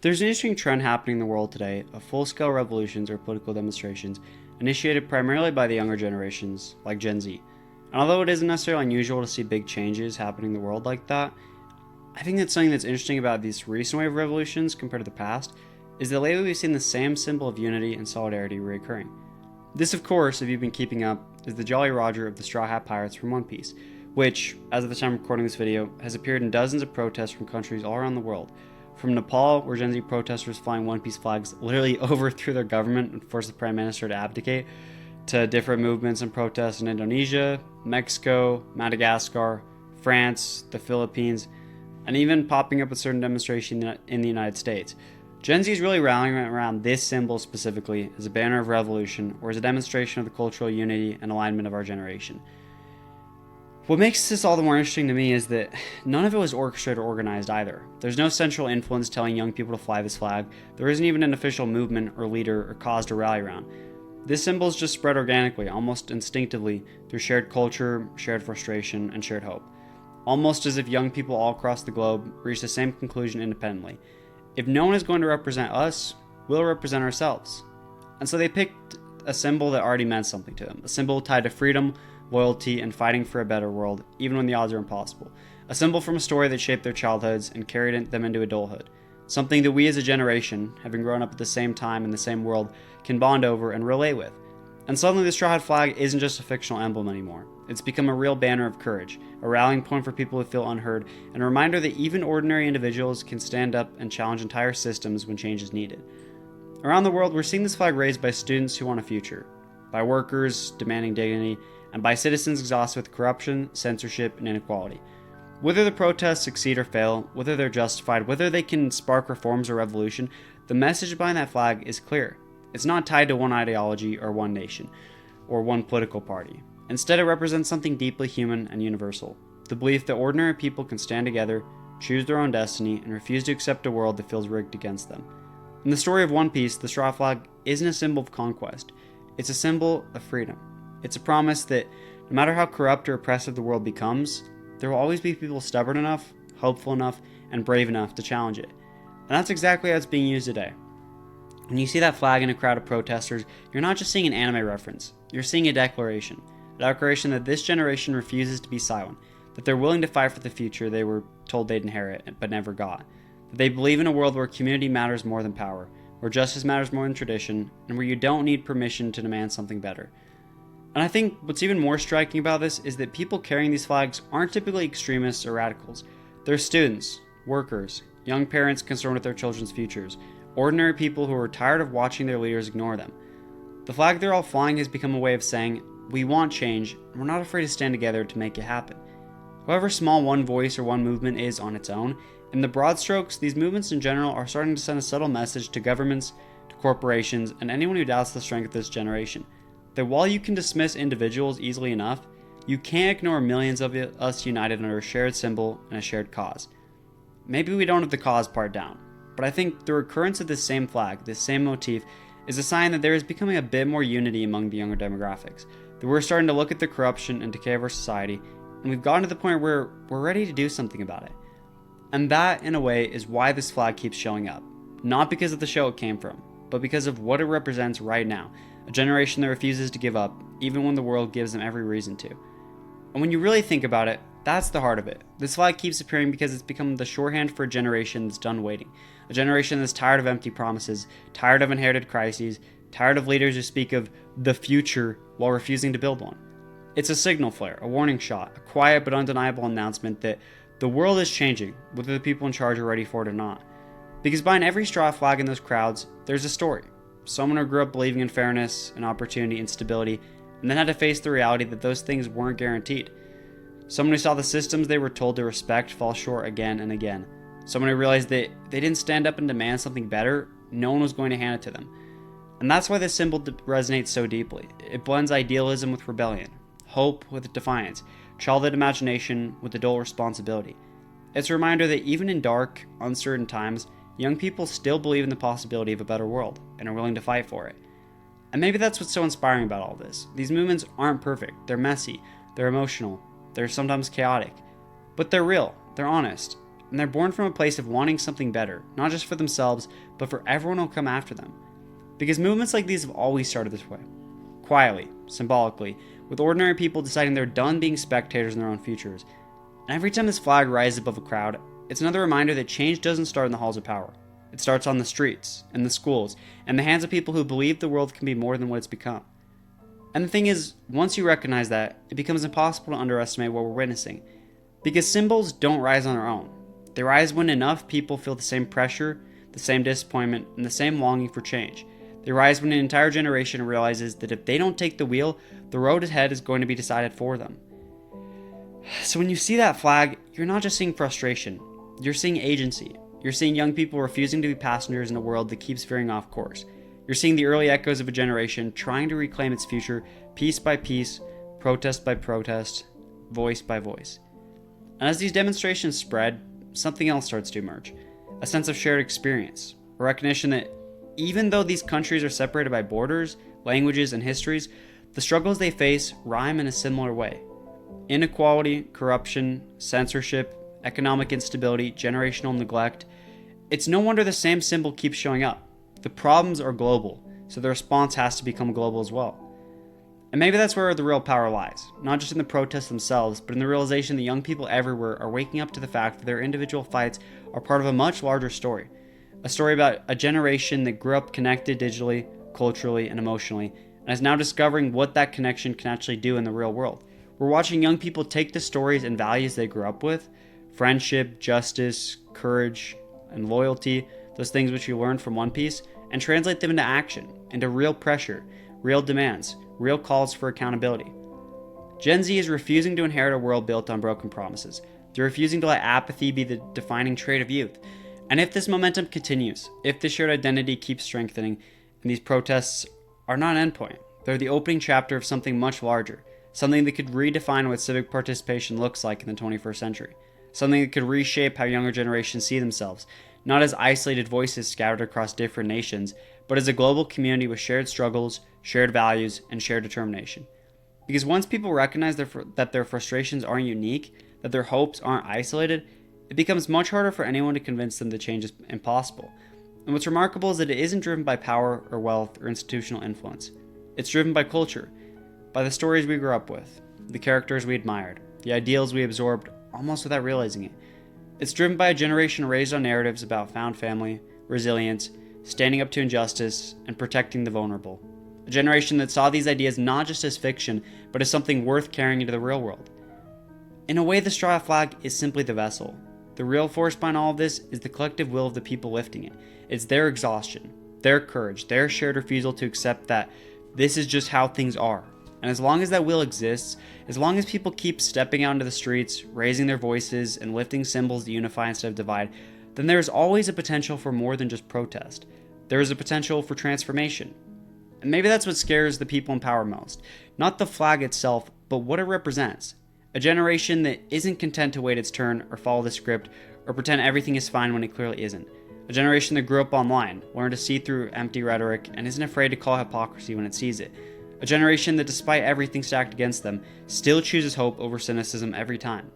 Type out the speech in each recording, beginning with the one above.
There's an interesting trend happening in the world today of full-scale revolutions or political demonstrations initiated primarily by the younger generations, like Gen Z. And although it isn't necessarily unusual to see big changes happening in the world like that, I think that something that's interesting about these recent wave revolutions compared to the past is that lately we've seen the same symbol of unity and solidarity reoccurring. This, of course, if you've been keeping up, is the Jolly Roger of the Straw Hat Pirates from One Piece, which, as of the time of recording this video, has appeared in dozens of protests from countries all around the world. From Nepal, where Gen Z protesters flying One Piece flags literally overthrew their government and forced the Prime Minister to abdicate, to different movements and protests in Indonesia, Mexico, Madagascar, France, the Philippines, and even popping up a certain demonstration in the United States. Gen Z is really rallying around this symbol specifically as a banner of revolution or as a demonstration of the cultural unity and alignment of our generation. What makes this all the more interesting to me is that none of it was orchestrated or organized either. There's no central influence telling young people to fly this flag. There isn't even an official movement or leader or cause to rally around. This symbol is just spread organically, almost instinctively, through shared culture, shared frustration, and shared hope. Almost as if young people all across the globe reach the same conclusion independently. If no one is going to represent us, we'll represent ourselves. And so they picked a symbol that already meant something to them. A symbol tied to freedom, loyalty, and fighting for a better world, even when the odds are impossible. A symbol from a story that shaped their childhoods and carried them into adulthood. Something that we as a generation, having grown up at the same time in the same world, can bond over and relate with. And suddenly the Straw Hat flag isn't just a fictional emblem anymore. It's become a real banner of courage, a rallying point for people who feel unheard, and a reminder that even ordinary individuals can stand up and challenge entire systems when change is needed. Around the world, we're seeing this flag raised by students who want a future, by workers demanding dignity, and by citizens exhausted with corruption, censorship, and inequality. Whether the protests succeed or fail, whether they're justified, whether they can spark reforms or revolution, the message behind that flag is clear. It's not tied to one ideology or one nation, or one political party. Instead, it represents something deeply human and universal. The belief that ordinary people can stand together, choose their own destiny, and refuse to accept a world that feels rigged against them. In the story of One Piece, the straw flag isn't a symbol of conquest. It's a symbol of freedom. It's a promise that no matter how corrupt or oppressive the world becomes, there will always be people stubborn enough, hopeful enough, and brave enough to challenge it. And that's exactly how it's being used today. When you see that flag in a crowd of protesters, you're not just seeing an anime reference. You're seeing a declaration. A declaration that this generation refuses to be silent, that they're willing to fight for the future they were told they'd inherit but never got, that they believe in a world where community matters more than power, where justice matters more than tradition, and where you don't need permission to demand something better. And I think what's even more striking about this is that people carrying these flags aren't typically extremists or radicals. They're students, workers, young parents concerned with their children's futures, ordinary people who are tired of watching their leaders ignore them. The flag they're all flying has become a way of saying, we want change, and we're not afraid to stand together to make it happen. However small one voice or one movement is on its own, in the broad strokes, these movements in general are starting to send a subtle message to governments, to corporations, and anyone who doubts the strength of this generation. That while you can dismiss individuals easily enough, you can't ignore millions of us united under a shared symbol and a shared cause. Maybe we don't have the cause part down, but I think the recurrence of this same flag, this same motif, is a sign that there is becoming a bit more unity among the younger demographics. That we're starting to look at the corruption and decay of our society, and we've gotten to the point where we're ready to do something about it. And that, in a way, is why this flag keeps showing up. Not because of the show it came from, but because of what it represents right now. A generation that refuses to give up, even when the world gives them every reason to. And when you really think about it, that's the heart of it. This flag keeps appearing because it's become the shorthand for a generation that's done waiting. A generation that's tired of empty promises, tired of inherited crises, tired of leaders who speak of the future while refusing to build one. It's a signal flare, a warning shot, a quiet but undeniable announcement that the world is changing, whether the people in charge are ready for it or not. Because behind every straw flag in those crowds, there's a story. Someone who grew up believing in fairness and opportunity and stability, and then had to face the reality that those things weren't guaranteed. Someone who saw the systems they were told to respect fall short again and again. Someone who realized that they didn't stand up and demand something better, no one was going to hand it to them. And that's why this symbol resonates so deeply. It blends idealism with rebellion, hope with defiance, childhood imagination with adult responsibility. It's a reminder that even in dark, uncertain times, young people still believe in the possibility of a better world and are willing to fight for it. And maybe that's what's so inspiring about all this. These movements aren't perfect, they're messy, they're emotional, they're sometimes chaotic, but they're real, they're honest, and they're born from a place of wanting something better, not just for themselves, but for everyone who'll come after them. Because movements like these have always started this way. Quietly, symbolically, with ordinary people deciding they're done being spectators in their own futures. And every time this flag rises above a crowd, it's another reminder that change doesn't start in the halls of power. It starts on the streets, in the schools, and the hands of people who believe the world can be more than what it's become. And the thing is, once you recognize that, it becomes impossible to underestimate what we're witnessing. Because symbols don't rise on their own. They rise when enough people feel the same pressure, the same disappointment, and the same longing for change. They rise when an entire generation realizes that if they don't take the wheel, the road ahead is going to be decided for them. So when you see that flag, you're not just seeing frustration, you're seeing agency. You're seeing young people refusing to be passengers in a world that keeps veering off course. You're seeing the early echoes of a generation trying to reclaim its future piece by piece, protest by protest, voice by voice. And as these demonstrations spread, something else starts to emerge. A sense of shared experience, a recognition that even though these countries are separated by borders, languages, and histories, the struggles they face rhyme in a similar way. Inequality, corruption, censorship, economic instability, generational neglect. It's no wonder the same symbol keeps showing up. The problems are global, so the response has to become global as well. And maybe that's where the real power lies, not just in the protests themselves, but in the realization that young people everywhere are waking up to the fact that their individual fights are part of a much larger story. A story about a generation that grew up connected digitally, culturally, and emotionally, and is now discovering what that connection can actually do in the real world. We're watching young people take the stories and values they grew up with, friendship, justice, courage, and loyalty, those things which you learned from One Piece, and translate them into action, into real pressure, real demands, real calls for accountability. Gen Z is refusing to inherit a world built on broken promises. They're refusing to let apathy be the defining trait of youth. And if this momentum continues, if this shared identity keeps strengthening, and these protests are not an endpoint, they're the opening chapter of something much larger, something that could redefine what civic participation looks like in the 21st century. Something that could reshape how younger generations see themselves, not as isolated voices scattered across different nations, but as a global community with shared struggles, shared values, and shared determination. Because once people recognize that their frustrations aren't unique, that their hopes aren't isolated, it becomes much harder for anyone to convince them that change is impossible. And what's remarkable is that it isn't driven by power or wealth or institutional influence. It's driven by culture, by the stories we grew up with, the characters we admired, the ideals we absorbed almost without realizing it. It's driven by a generation raised on narratives about found family, resilience, standing up to injustice, and protecting the vulnerable. A generation that saw these ideas not just as fiction, but as something worth carrying into the real world. In a way, the straw hat flag is simply the vessel. The real force behind all of this is the collective will of the people lifting it. It's their exhaustion, their courage, their shared refusal to accept that this is just how things are. And as long as that will exists, as long as people keep stepping out into the streets, raising their voices, and lifting symbols to unify instead of divide, then there is always a potential for more than just protest. There is a potential for transformation. And maybe that's what scares the people in power most. Not the flag itself, but what it represents. A generation that isn't content to wait its turn or follow the script or pretend everything is fine when it clearly isn't. A generation that grew up online, learned to see through empty rhetoric, and isn't afraid to call hypocrisy when it sees it. A generation that, despite everything stacked against them, still chooses hope over cynicism every time.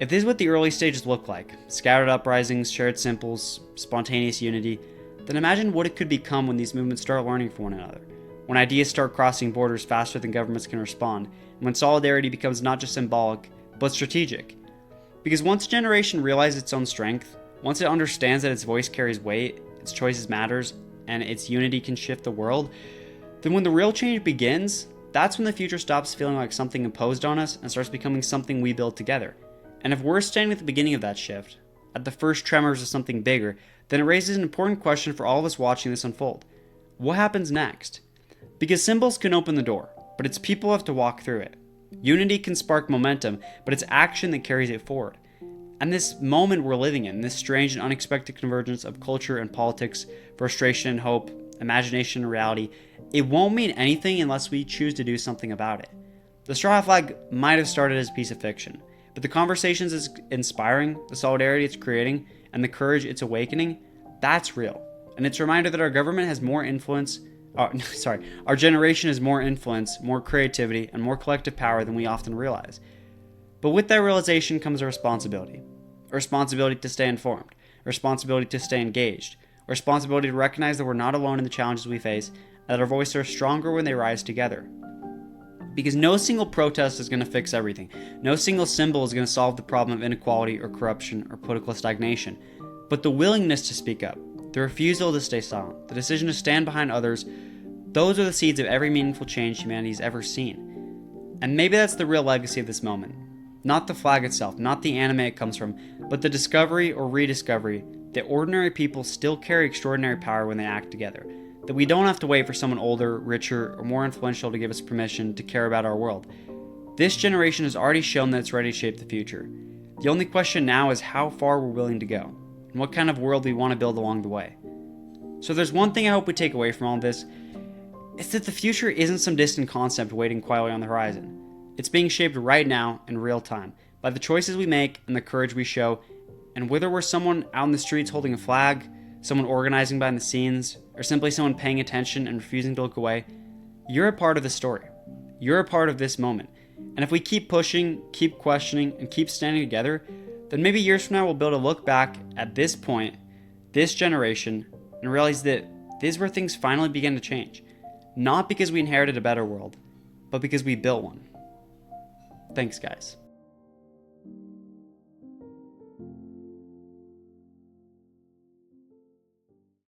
If this is what the early stages look like, scattered uprisings, shared symbols, spontaneous unity, then imagine what it could become when these movements start learning from one another, when ideas start crossing borders faster than governments can respond, and when solidarity becomes not just symbolic, but strategic. Because once a generation realizes its own strength, once it understands that its voice carries weight, its choices matters, and its unity can shift the world, then when the real change begins, that's when the future stops feeling like something imposed on us and starts becoming something we build together. And if we're standing at the beginning of that shift, at the first tremors of something bigger, then it raises an important question for all of us watching this unfold. What happens next? Because symbols can open the door, but it's people who have to walk through it. Unity can spark momentum, but it's action that carries it forward. And this moment we're living in, this strange and unexpected convergence of culture and politics, frustration and hope, imagination and reality, it won't mean anything unless we choose to do something about it. The straw hat flag might have started as a piece of fiction, but the conversations it's inspiring, the solidarity it's creating, and the courage it's awakening, that's real. And it's a reminder that our government has more influence, our generation has more influence, more creativity, and more collective power than we often realize. But with that realization comes a responsibility. a responsibility to stay informed, a responsibility to stay engaged, a responsibility to recognize that we're not alone in the challenges we face, and that our voices are stronger when they rise together. Because no single protest is going to fix everything. No single symbol is going to solve the problem of inequality or corruption or political stagnation. But the willingness to speak up, the refusal to stay silent, the decision to stand behind others, those are the seeds of every meaningful change humanity's ever seen. And maybe that's the real legacy of this moment. Not the flag itself, not the anime it comes from, but the discovery or rediscovery that ordinary people still carry extraordinary power when they act together. That we don't have to wait for someone older, richer, or more influential to give us permission to care about our world. This generation has already shown that it's ready to shape the future. The only question now is how far we're willing to go, and what kind of world we want to build along the way. So there's one thing I hope we take away from all this, it's that the future isn't some distant concept waiting quietly on the horizon. It's being shaped right now in real time, by the choices we make and the courage we show, and whether we're someone out in the streets holding a flag, someone organizing behind the scenes, or simply someone paying attention and refusing to look away, you're a part of the story. You're a part of this moment. And if we keep pushing, keep questioning, and keep standing together, then maybe years from now we'll be able to look back at this point, this generation, and realize that this is where things finally began to change. Not because we inherited a better world, but because we built one. Thanks, guys.